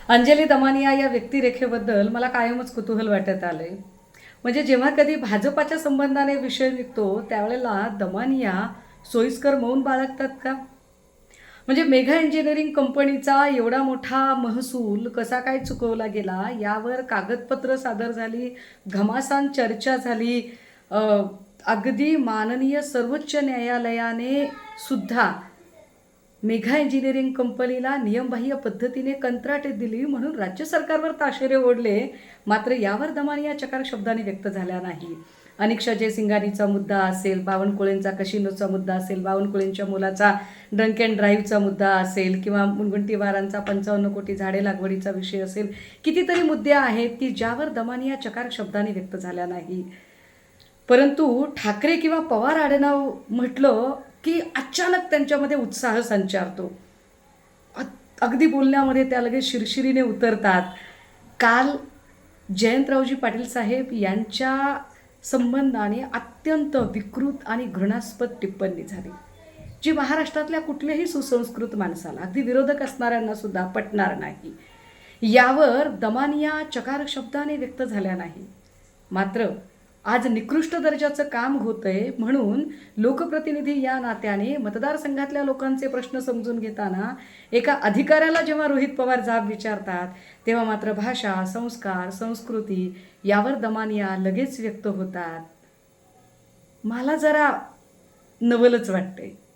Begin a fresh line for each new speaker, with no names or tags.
अंजली दमानिया या व्यक्तिरेखेबद्दल मला कायमच कुतूहल वाटत आलंय. म्हणजे जेव्हा कधी भाजपाच्या संबंधाने विषय निघतो त्यावेळेला दमानिया सोयीस्कर मौन बाळगतात का? म्हणजे मेघा इंजिनिअरिंग कंपनीचा एवढा मोठा महसूल कसा काय चुकवला गेला यावर कागदपत्र सादर झाली, घमासान चर्चा झाली. अ, अगदी माननीय सर्वोच्च न्यायालयाने सुद्धा मेघा इंजिनिअरिंग कंपनीला नियमबाह्य पद्धतीने कंत्राटे दिली म्हणून राज्य सरकारवर ताशेरे ओढले. मात्र यावर दमानिया चकार शब्दाने व्यक्त झाल्या नाही. अनिक्षा जयसिंघानीचा मुद्दा असेल, बावनकुळेंचा कशिनोचा मुद्दा असेल, बावनकुळेंच्या मुलाचा ड्रंक अँड ड्राईव्हचा मुद्दा असेल किंवा मुनगंटीवारांचा 55 कोटी झाडे लागवडीचा विषय असेल, कितीतरी मुद्दे आहेत की ज्यावर दमानिया चकार शब्दाने व्यक्त झाल्या नाही. परंतु ठाकरे किंवा पवार आडनाव म्हटलं की अचानक त्यांच्यामध्ये उत्साह संचारतो. अगदी बोलण्यामध्ये त्या लगेच शिरशिरीने उतरतात. काल जयंतरावजी पाटील साहेब यांच्या संबंधाने अत्यंत विकृत आणि घृणास्पद टिप्पणी झाली, जी महाराष्ट्रातल्या कुठल्याही सुसंस्कृत माणसाला, अगदी विरोधक असणाऱ्यांना सुद्धा पटणार नाही. यावर दमानिया चकार शब्दाने व्यक्त झाल्या नाही. मात्र आज निकृष्ट दर्जाचं काम होतंय म्हणून लोकप्रतिनिधी या नात्याने मतदारसंघातल्या लोकांचे प्रश्न समजून घेताना एका अधिकाऱ्याला जेव्हा रोहित पवार जाब विचारतात तेव्हा मात्र भाषा, संस्कार, संस्कृती यावर दमानिया लगेच व्यक्त होतात. मला जरा नवलच वाटतंय.